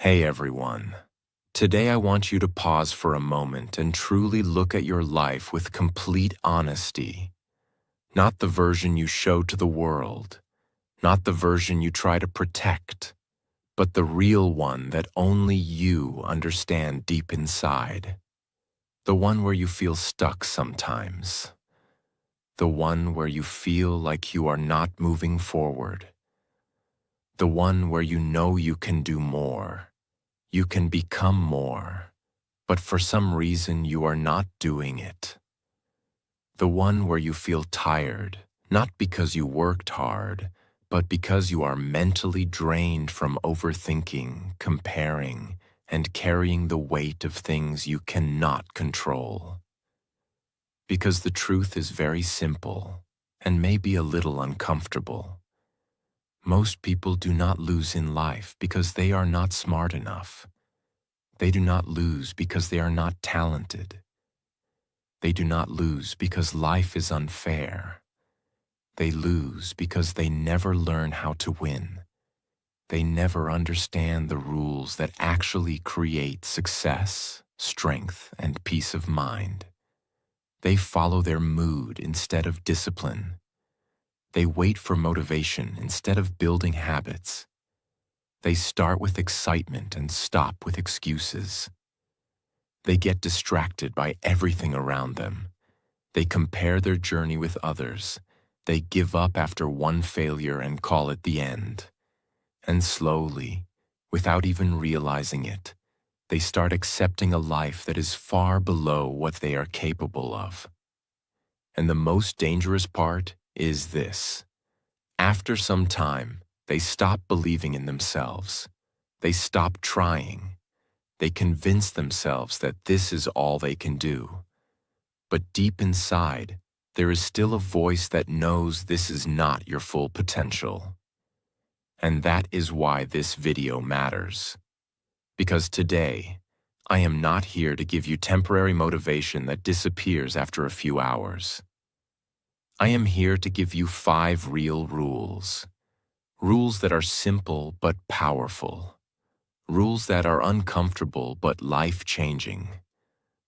Hey everyone. Today I want you to pause for a moment and truly look at your life with complete honesty. Not the version you show to the world, not the version you try to protect, but the real one that only you understand deep inside. The one where you feel stuck sometimes. The one where you feel like you are not moving forward. The one where you know you can do more. You can become more, but for some reason you are not doing it. The one where you feel tired, not because you worked hard, but because you are mentally drained from overthinking, comparing, and carrying the weight of things you cannot control. Because the truth is very simple and maybe a little uncomfortable. Most people do not lose in life because they are not smart enough. They do not lose because they are not talented. They do not lose because life is unfair. They lose because they never learn how to win. They never understand the rules that actually create success, strength, and peace of mind. They follow their mood instead of discipline. They wait for motivation instead of building habits. They start with excitement and stop with excuses. They get distracted by everything around them. They compare their journey with others. They give up after one failure and call it the end. And slowly, without even realizing it, they start accepting a life that is far below what they are capable of. And the most dangerous part is this. After some time, they stop believing in themselves. They stop trying. They convince themselves that this is all they can do. But deep inside, there is still a voice that knows this is not your full potential. And that is why this video matters. Because today, I am not here to give you temporary motivation that disappears after a few hours. I am here to give you 5 real rules. Rules that are simple but powerful. Rules that are uncomfortable but life-changing.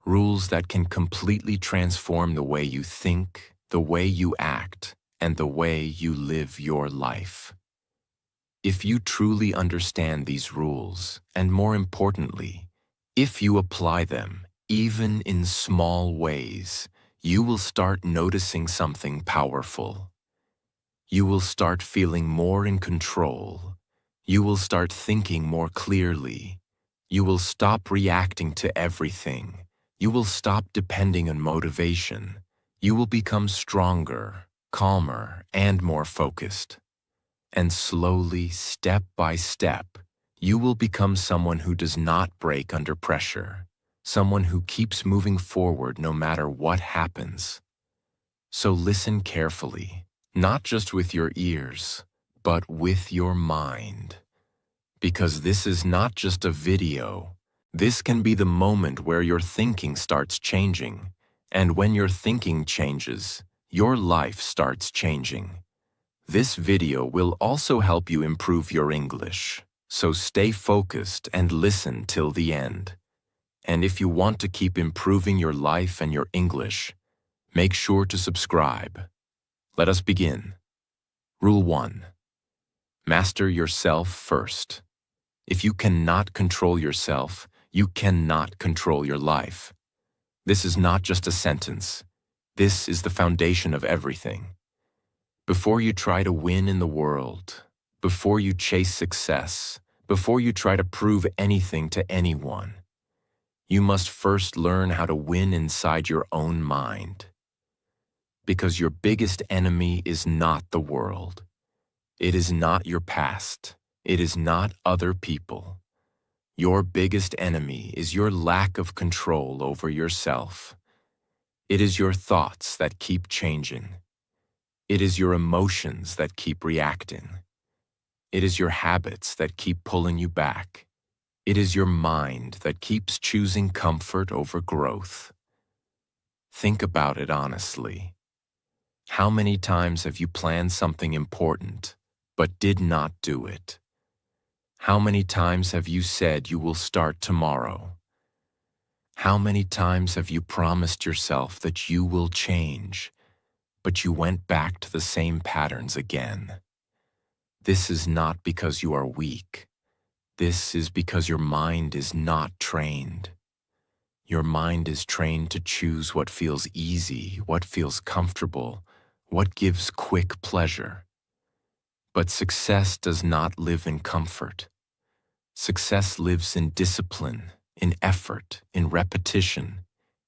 Rules that can completely transform the way you think, the way you act, and the way you live your life. If you truly understand these rules, and more importantly, if you apply them, even in small ways, you will start noticing something powerful. You will start feeling more in control. You will start thinking more clearly. You will stop reacting to everything. You will stop depending on motivation. You will become stronger, calmer, and more focused. And slowly, step by step, you will become someone who does not break under pressure, someone who keeps moving forward no matter what happens. So listen carefully. Not just with your ears, but with your mind. Because this is not just a video. This can be the moment where your thinking starts changing. And when your thinking changes, your life starts changing. This video will also help you improve your English. So stay focused and listen till the end. And if you want to keep improving your life and your English, make sure to subscribe. Let us begin. Rule 1. Master yourself first. If you cannot control yourself, you cannot control your life. This is not just a sentence. This is the foundation of everything. Before you try to win in the world, before you chase success, before you try to prove anything to anyone, you must first learn how to win inside your own mind. Because your biggest enemy is not the world. It is not your past. It is not other people. Your biggest enemy is your lack of control over yourself. It is your thoughts that keep changing. It is your emotions that keep reacting. It is your habits that keep pulling you back. It is your mind that keeps choosing comfort over growth. Think about it honestly. How many times have you planned something important, but did not do it? How many times have you said you will start tomorrow? How many times have you promised yourself that you will change, but you went back to the same patterns again? This is not because you are weak. This is because your mind is not trained. Your mind is trained to choose what feels easy, what feels comfortable, what gives quick pleasure. But success does not live in comfort. Success lives in discipline, in effort, in repetition,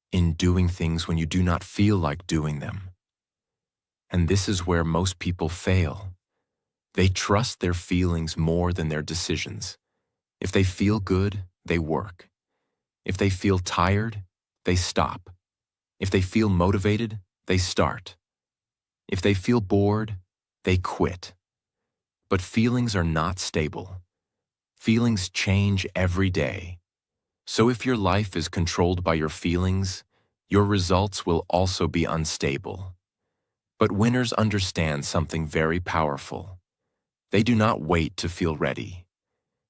in doing things when you do not feel like doing them. And this is where most people fail. They trust their feelings more than their decisions. If they feel good, they work. If they feel tired, they stop. If they feel motivated, they start. If they feel bored, they quit. But feelings are not stable. Feelings change every day. So if your life is controlled by your feelings, your results will also be unstable. But winners understand something very powerful. They do not wait to feel ready.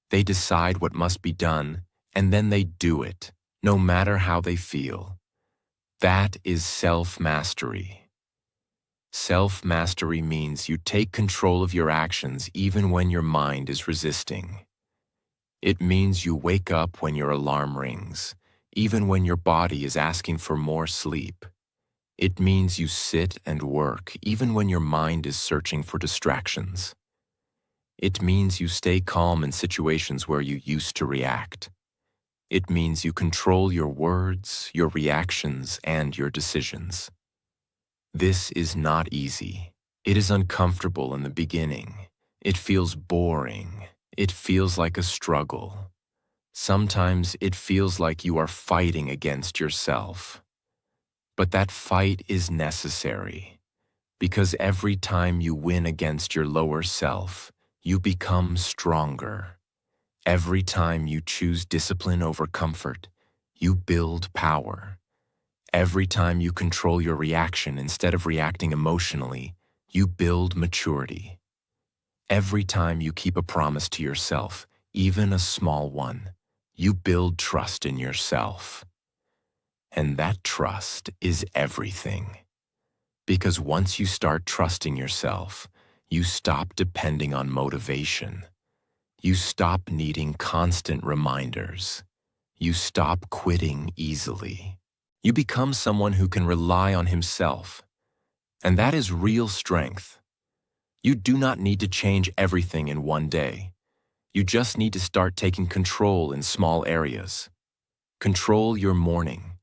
They decide what must be done, and then they do it, no matter how they feel. That is self-mastery. Self-mastery means you take control of your actions even when your mind is resisting. It means you wake up when your alarm rings, even when your body is asking for more sleep. It means you sit and work even when your mind is searching for distractions. It means you stay calm in situations where you used to react. It means you control your words, your reactions, and your decisions. This is not easy. It is uncomfortable in the beginning. It feels boring. It feels like a struggle. Sometimes it feels like you are fighting against yourself. But that fight is necessary, because every time you win against your lower self, you become stronger. Every time you choose discipline over comfort, you build power. Every time you control your reaction instead of reacting emotionally, you build maturity. Every time you keep a promise to yourself, even a small one, you build trust in yourself. And that trust is everything. Because once you start trusting yourself, you stop depending on motivation. You stop needing constant reminders. You stop quitting easily. You become someone who can rely on himself. And that is real strength. You do not need to change everything in one day. You just need to start taking control in small areas. Control your morning.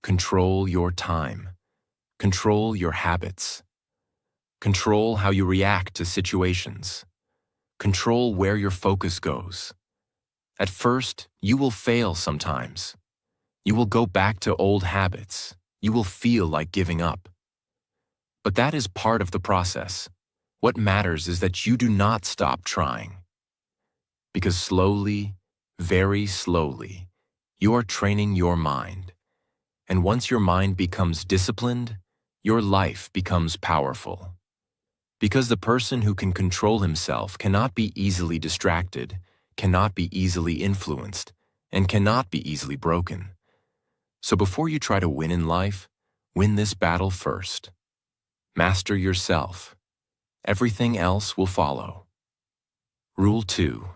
Control your time. Control your habits. Control how you react to situations. Control where your focus goes. At first, you will fail sometimes. You will go back to old habits. You will feel like giving up. But that is part of the process. What matters is that you do not stop trying. Because slowly, very slowly, you are training your mind. And once your mind becomes disciplined, your life becomes powerful. Because the person who can control himself cannot be easily distracted, cannot be easily influenced, and cannot be easily broken. So before you try to win in life, win this battle first. Master yourself. Everything else will follow. Rule 2.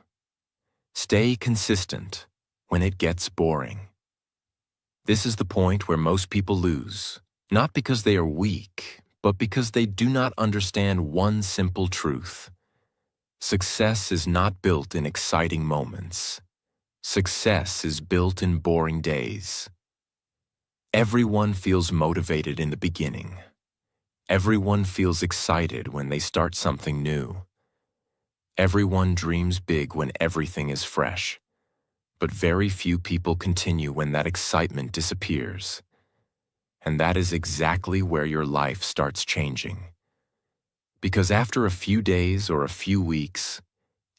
Stay consistent when it gets boring. This is the point where most people lose, not because they are weak, but because they do not understand one simple truth. Success is not built in exciting moments. Success is built in boring days. Everyone feels motivated in the beginning. Everyone feels excited when they start something new. Everyone dreams big when everything is fresh. But very few people continue when that excitement disappears. And that is exactly where your life starts changing. Because after a few days or a few weeks,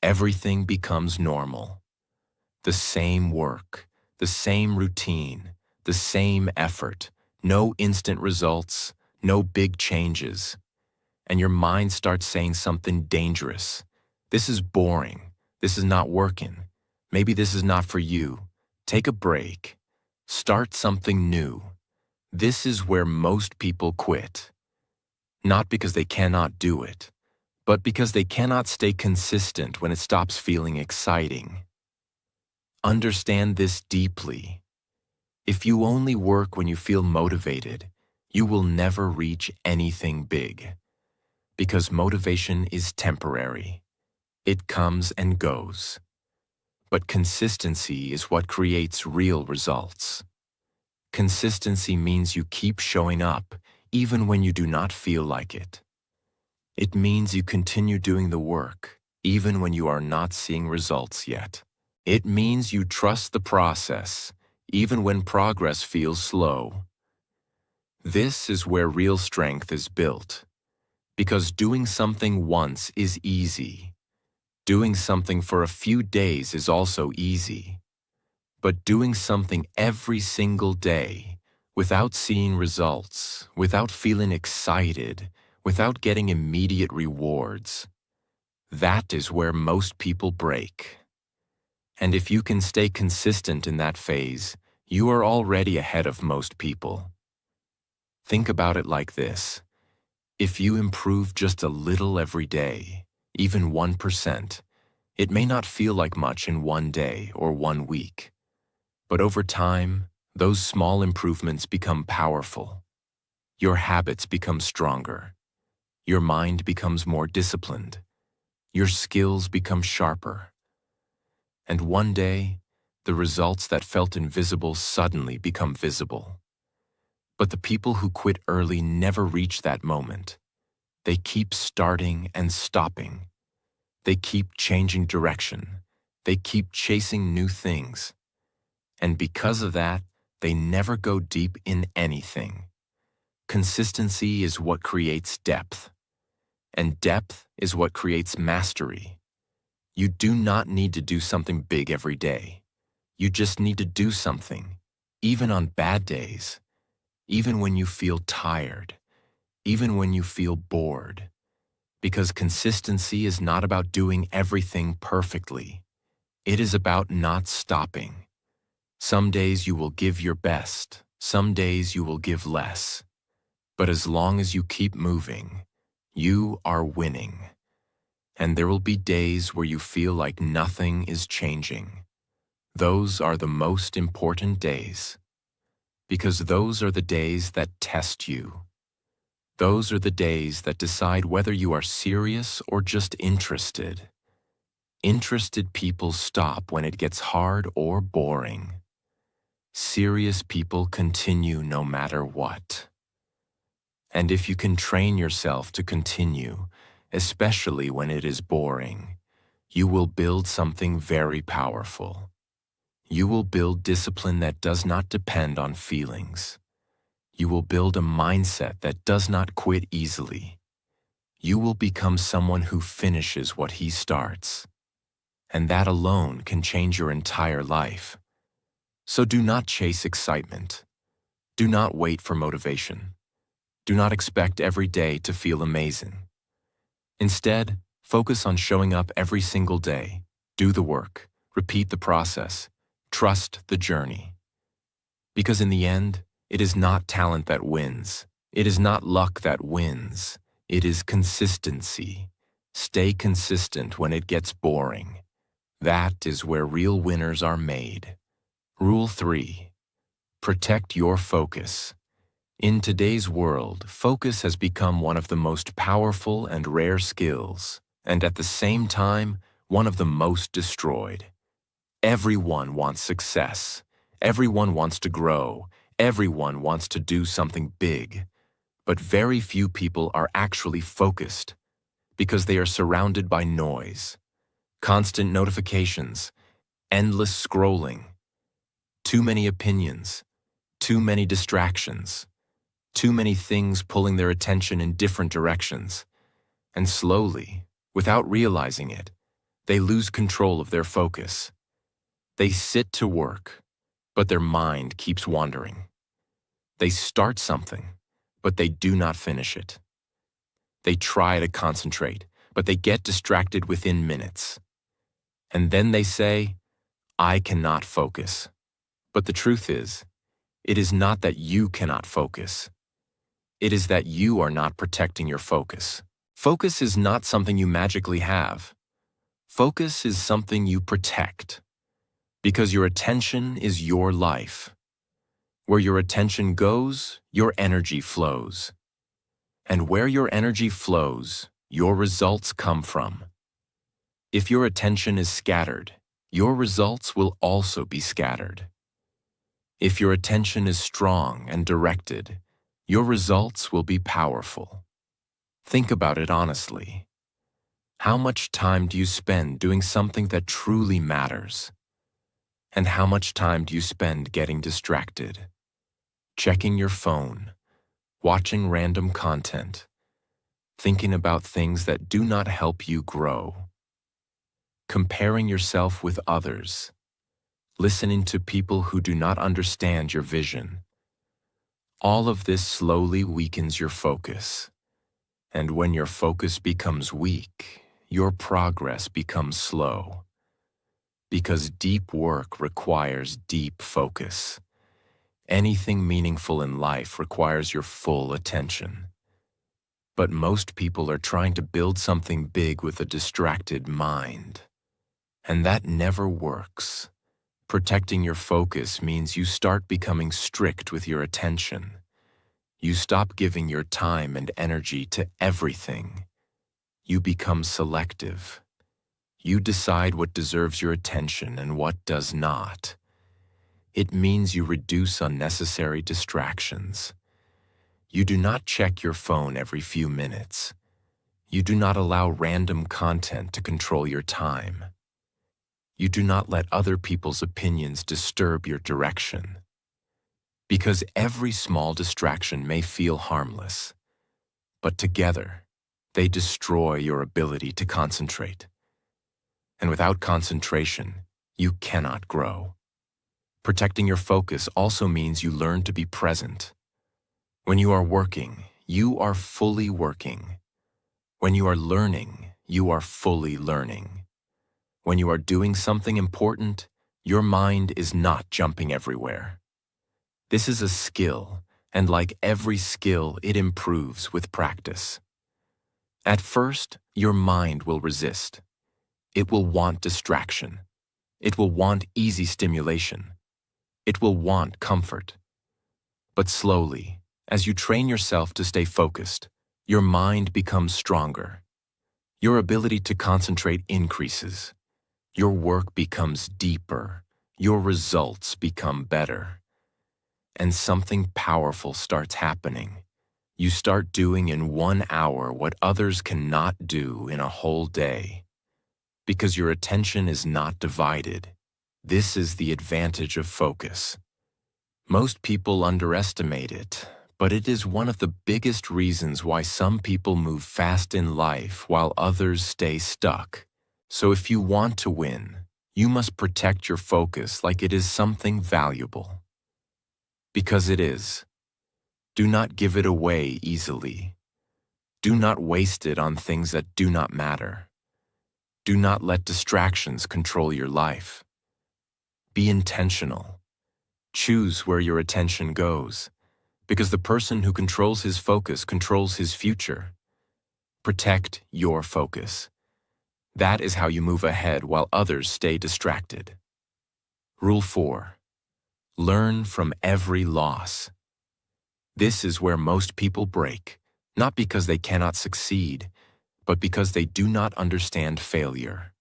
everything becomes normal. The same work, the same routine, the same effort, no instant results, no big changes. And your mind starts saying something dangerous. This is boring. This is not working. Maybe this is not for you. Take a break. Start something new. This is where most people quit. Not because they cannot do it, but because they cannot stay consistent when it stops feeling exciting. Understand this deeply. If you only work when you feel motivated, you will never reach anything big. Because motivation is temporary. It comes and goes. But consistency is what creates real results. Consistency means you keep showing up even when you do not feel like it. It means you continue doing the work even when you are not seeing results yet. It means you trust the process even when progress feels slow. This is where real strength is built. Because doing something once is easy. Doing something for a few days is also easy. But doing something every single day, without seeing results, without feeling excited, without getting immediate rewards, that is where most people break. And if you can stay consistent in that phase, you are already ahead of most people. Think about it like this. If you improve just a little every day, even 1%, it may not feel like much in one day or 1 week. But over time, those small improvements become powerful. Your habits become stronger. Your mind becomes more disciplined. Your skills become sharper. And one day, the results that felt invisible suddenly become visible. But the people who quit early never reach that moment. They keep starting and stopping. They keep changing direction. They keep chasing new things. And because of that, they never go deep in anything. Consistency is what creates depth. And depth is what creates mastery. You do not need to do something big every day. You just need to do something, even on bad days, even when you feel tired, even when you feel bored. Because consistency is not about doing everything perfectly. It is about not stopping. Some days you will give your best, some days you will give less. But as long as you keep moving, you are winning. And there will be days where you feel like nothing is changing. Those are the most important days. Because those are the days that test you. Those are the days that decide whether you are serious or just interested. Interested people stop when it gets hard or boring. Serious people continue no matter what. And if you can train yourself to continue, especially when it is boring, you will build something very powerful. You will build discipline that does not depend on feelings. You will build a mindset that does not quit easily. You will become someone who finishes what he starts. And that alone can change your entire life. So do not chase excitement. Do not wait for motivation. Do not expect every day to feel amazing. Instead, focus on showing up every single day. Do the work. Repeat the process. Trust the journey. Because in the end, it is not talent that wins. It is not luck that wins. It is consistency. Stay consistent when it gets boring. That is where real winners are made. Rule 3. Protect your focus. In today's world, focus has become one of the most powerful and rare skills, and at the same time, one of the most destroyed. Everyone wants success. Everyone wants to grow. Everyone wants to do something big. But very few people are actually focused because they are surrounded by noise, constant notifications, endless scrolling, too many opinions, too many distractions, too many things pulling their attention in different directions. And slowly, without realizing it, they lose control of their focus. They sit to work, but their mind keeps wandering. They start something, but they do not finish it. They try to concentrate, but they get distracted within minutes. And then they say, I cannot focus. But the truth is, it is not that you cannot focus. It is that you are not protecting your focus. Focus is not something you magically have. Focus is something you protect. Because your attention is your life. Where your attention goes, your energy flows. And where your energy flows, your results come from. If your attention is scattered, your results will also be scattered. If your attention is strong and directed, your results will be powerful. Think about it honestly. How much time do you spend doing something that truly matters? And how much time do you spend getting distracted? Checking your phone, watching random content, thinking about things that do not help you grow, comparing yourself with others, listening to people who do not understand your vision. All of this slowly weakens your focus. And when your focus becomes weak, your progress becomes slow. Because deep work requires deep focus. Anything meaningful in life requires your full attention. But most people are trying to build something big with a distracted mind. And that never works. Protecting your focus means you start becoming strict with your attention. You stop giving your time and energy to everything. You become selective. You decide what deserves your attention and what does not. It means you reduce unnecessary distractions. You do not check your phone every few minutes. You do not allow random content to control your time. You do not let other people's opinions disturb your direction. Because every small distraction may feel harmless, but together, they destroy your ability to concentrate. And without concentration, you cannot grow. Protecting your focus also means you learn to be present. When you are working, you are fully working. When you are learning, you are fully learning. When you are doing something important, your mind is not jumping everywhere. This is a skill, and like every skill, it improves with practice. At first, your mind will resist. It will want distraction. It will want easy stimulation. It will want comfort. But slowly, as you train yourself to stay focused, your mind becomes stronger. Your ability to concentrate increases. Your work becomes deeper. Your results become better. And something powerful starts happening. You start doing in 1 hour what others cannot do in a whole day. Because your attention is not divided. This is the advantage of focus. Most people underestimate it, but it is one of the biggest reasons why some people move fast in life while others stay stuck. So if you want to win, you must protect your focus like it is something valuable. Because it is. Do not give it away easily. Do not waste it on things that do not matter. Do not let distractions control your life. Be intentional. Choose where your attention goes, because the person who controls his focus controls his future. Protect your focus. That is how you move ahead while others stay distracted. Rule 4. Learn from every loss. This is where most people break, not because they cannot succeed, but because they do not understand failure.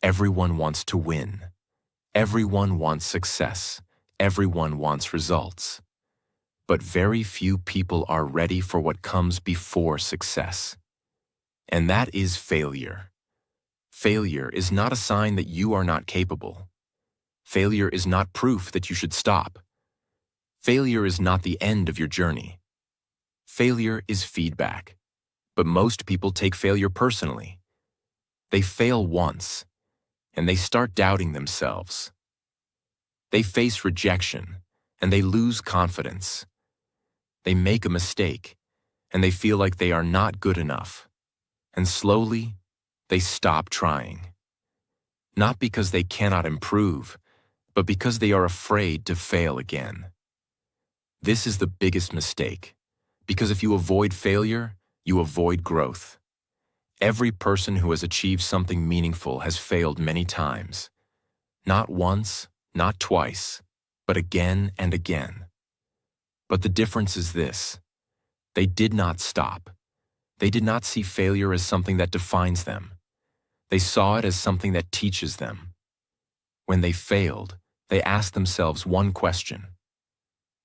Everyone wants to win. Everyone wants success. Everyone wants results. But very few people are ready for what comes before success. And that is failure. Failure is not a sign that you are not capable. Failure is not proof that you should stop. Failure is not the end of your journey. Failure is feedback. But most people take failure personally. They fail once, and they start doubting themselves. They face rejection, and they lose confidence. They make a mistake, and they feel like they are not good enough. And slowly, they stop trying. not because they cannot improve, but because they are afraid to fail again. This is the biggest mistake, because if you avoid failure, you avoid growth. Every person who has achieved something meaningful has failed many times. Not once, not twice, but again and again. But the difference is this: they did not stop. They did not see failure as something that defines them. They saw it as something that teaches them. When they failed, they asked themselves one question: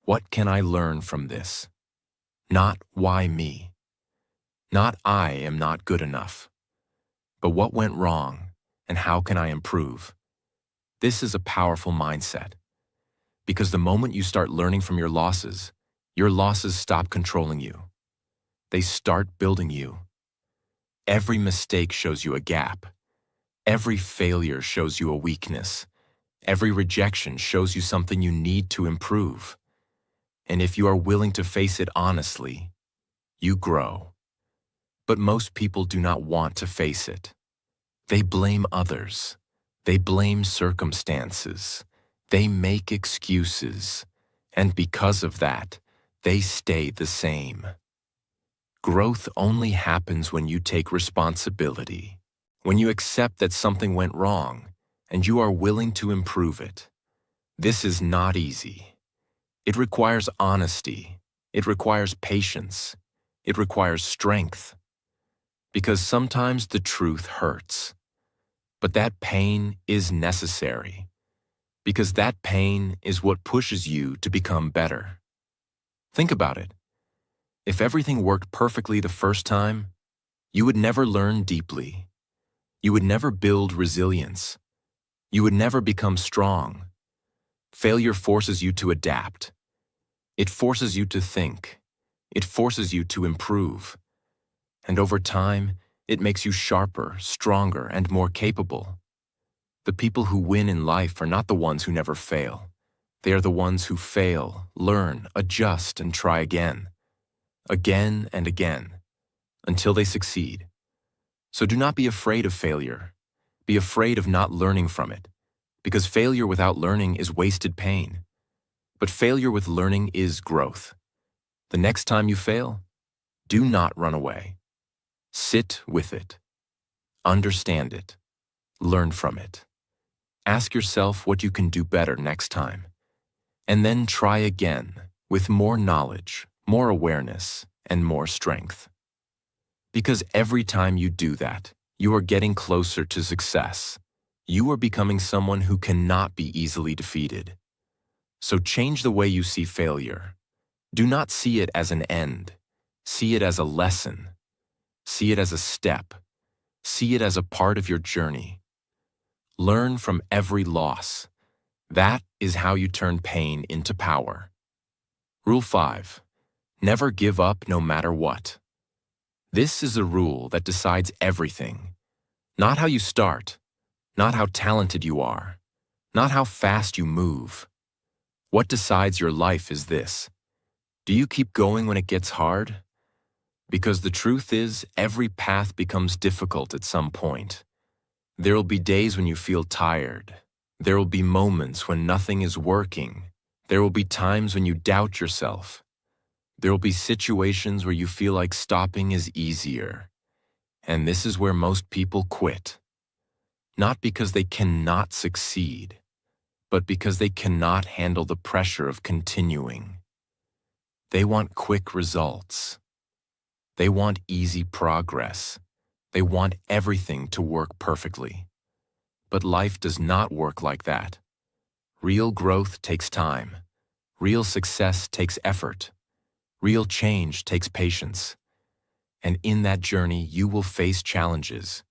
what can I learn from this? Not why me? Not I am not good enough. But what went wrong, and how can I improve? This is a powerful mindset. Because the moment you start learning from your losses stop controlling you. They start building you. Every mistake shows you a gap. Every failure shows you a weakness. Every rejection shows you something you need to improve. And if you are willing to face it honestly, you grow. But most people do not want to face it. They blame others. They blame circumstances. They make excuses. And because of that, they stay the same. Growth only happens when you take responsibility, when you accept that something went wrong, and you are willing to improve it. This is not easy. It requires honesty. It requires patience. It requires strength. Because sometimes the truth hurts. But that pain is necessary. Because that pain is what pushes you to become better. Think about it. If everything worked perfectly the first time, you would never learn deeply. You would never build resilience. You would never become strong. Failure forces you to adapt. It forces you to think. It forces you to improve. And over time, it makes you sharper, stronger, and more capable. The people who win in life are not the ones who never fail. They are the ones who fail, learn, adjust, and try again. Again and again, until they succeed. So do not be afraid of failure. Be afraid of not learning from it, because failure without learning is wasted pain. But failure with learning is growth. The next time you fail, do not run away. Sit with it. Understand it. Learn from it. Ask yourself what you can do better next time. And then try again with more knowledge, more awareness, and more strength. Because every time you do that, you are getting closer to success. You are becoming someone who cannot be easily defeated. So change the way you see failure. Do not see it as an end. See it as a lesson. See it as a step. See it as a part of your journey. Learn from every loss. That is how you turn pain into power. Rule 5. Never give up no matter what. This is a rule that decides everything. Not how you start, not how talented you are, not how fast you move. What decides your life is this: do you keep going when it gets hard? Because the truth is, every path becomes difficult at some point. There will be days when you feel tired. There will be moments when nothing is working. There will be times when you doubt yourself. There will be situations where you feel like stopping is easier. And this is where most people quit. Not because they cannot succeed, but because they cannot handle the pressure of continuing. They want quick results. They want easy progress. They want everything to work perfectly. But life does not work like that. Real growth takes time. Real success takes effort. Real change takes patience. And in that journey, you will face challenges.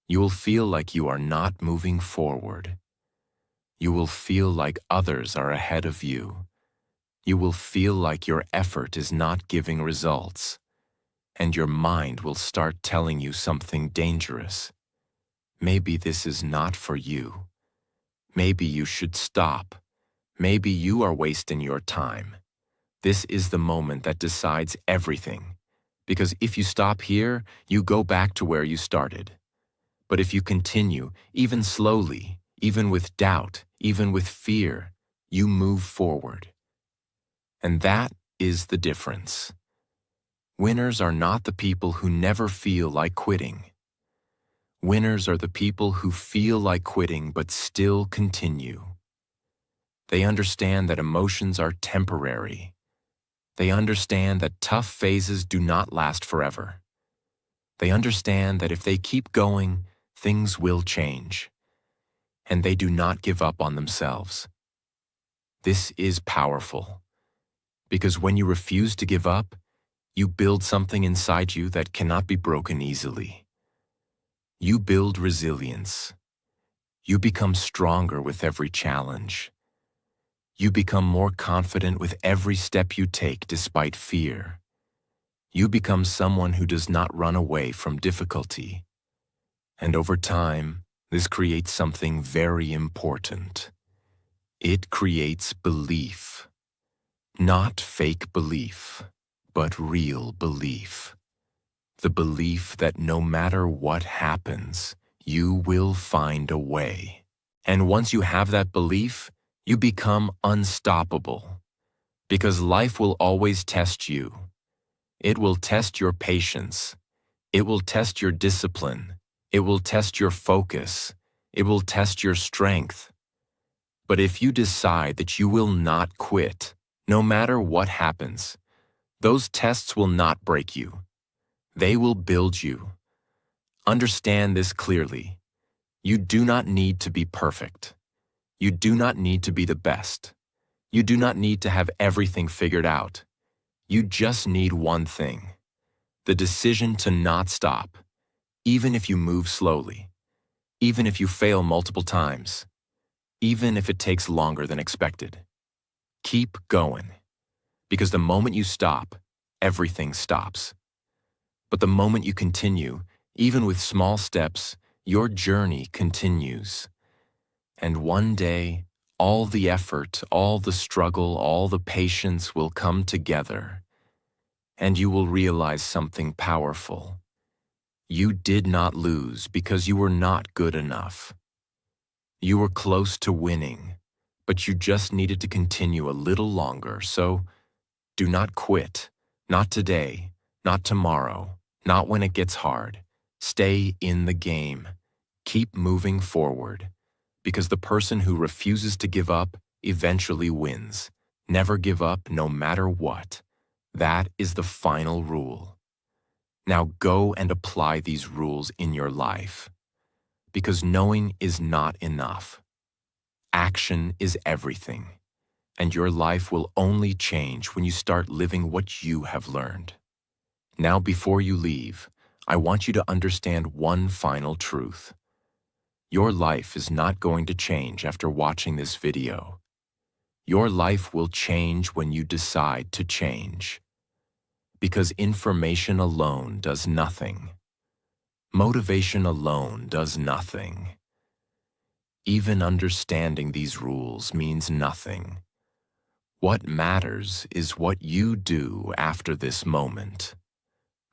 You will feel like you are not moving forward. You will feel like others are ahead of you. You will feel like your effort is not giving results. And your mind will start telling you something dangerous. Maybe this is not for you. Maybe you should stop. Maybe you are wasting your time. This is the moment that decides everything. Because if you stop here, you go back to where you started. But if you continue, even slowly, even with doubt, even with fear, you move forward. And that is the difference. Winners are not the people who never feel like quitting. Winners are the people who feel like quitting but still continue. They understand that emotions are temporary. They understand that tough phases do not last forever. They understand that if they keep going, things will change. And they do not give up on themselves. This is powerful. Because when you refuse to give up, you build something inside you that cannot be broken easily. You build resilience. You become stronger with every challenge. You become more confident with every step you take despite fear. You become someone who does not run away from difficulty. And over time, this creates something very important. It creates belief. Not fake belief, but real belief. The belief that no matter what happens, you will find a way. And once you have that belief, you become unstoppable. Because life will always test you. It will test your patience. It will test your discipline. It will test your focus. It will test your strength. But if you decide that you will not quit, no matter what happens, those tests will not break you. They will build you. Understand this clearly. You do not need to be perfect. You do not need to be the best. You do not need to have everything figured out. You just need one thing: the decision to not stop, even if you move slowly, even if you fail multiple times, even if it takes longer than expected. Keep going, because the moment you stop, everything stops. But the moment you continue, even with small steps, your journey continues. And one day, all the effort, all the struggle, all the patience will come together, and you will realize something powerful. You did not lose because you were not good enough. You were close to winning, but you just needed to continue a little longer, so do not quit. Not today, not tomorrow, not when it gets hard. Stay in the game. Keep moving forward, because the person who refuses to give up eventually wins. Never give up no matter what. That is the final rule. Now go and apply these rules in your life, because knowing is not enough. Action is everything, and your life will only change when you start living what you have learned. Now, before you leave, I want you to understand one final truth. Your life is not going to change after watching this video. Your life will change when you decide to change. Because information alone does nothing. Motivation alone does nothing. Even understanding these rules means nothing. What matters is what you do after this moment.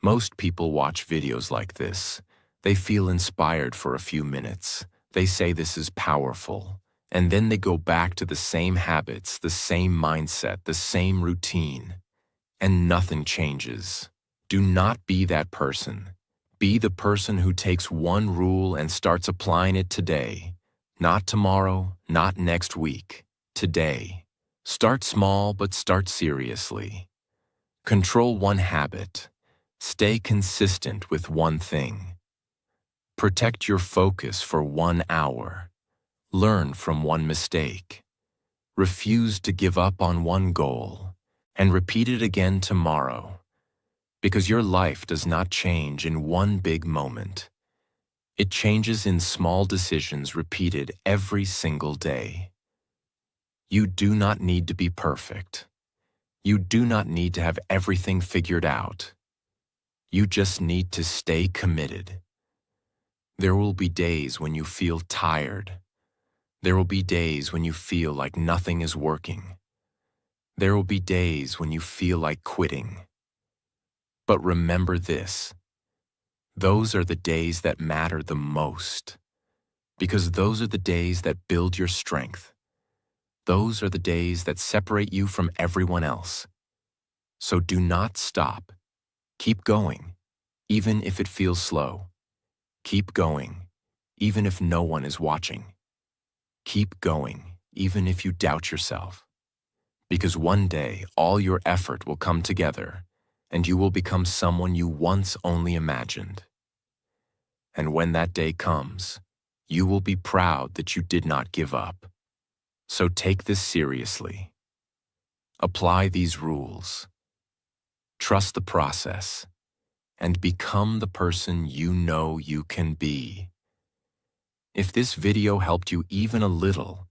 Most people watch videos like this. They feel inspired for a few minutes. They say this is powerful. And then they go back to the same habits, the same mindset, the same routine. And nothing changes. Do not be that person. Be the person who takes one rule and starts applying it today. Not tomorrow, not next week. Today. Start small, but start seriously. Control one habit. Stay consistent with one thing. Protect your focus for 1 hour. Learn from one mistake. Refuse to give up on one goal. And repeat it again tomorrow. Because your life does not change in one big moment. It changes in small decisions repeated every single day. You do not need to be perfect. You do not need to have everything figured out. You just need to stay committed. There will be days when you feel tired. There will be days when you feel like nothing is working. There will be days when you feel like quitting. But remember this: Those are the days that matter the most, because those are the days that build your strength. Those are the days that separate you from everyone else. So do not stop. Keep going, even if it feels slow. Keep going, even if no one is watching. Keep going, even if you doubt yourself. Because one day, all your effort will come together, and you will become someone you once only imagined. And when that day comes, you will be proud that you did not give up. So take this seriously. Apply these rules. Trust the process, and become the person you know you can be. If this video helped you even a little,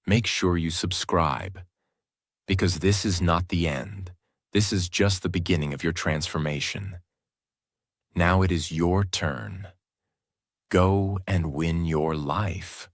make sure you subscribe, because this is not the end. This is just the beginning of your transformation. Now it is your turn. Go and win your life.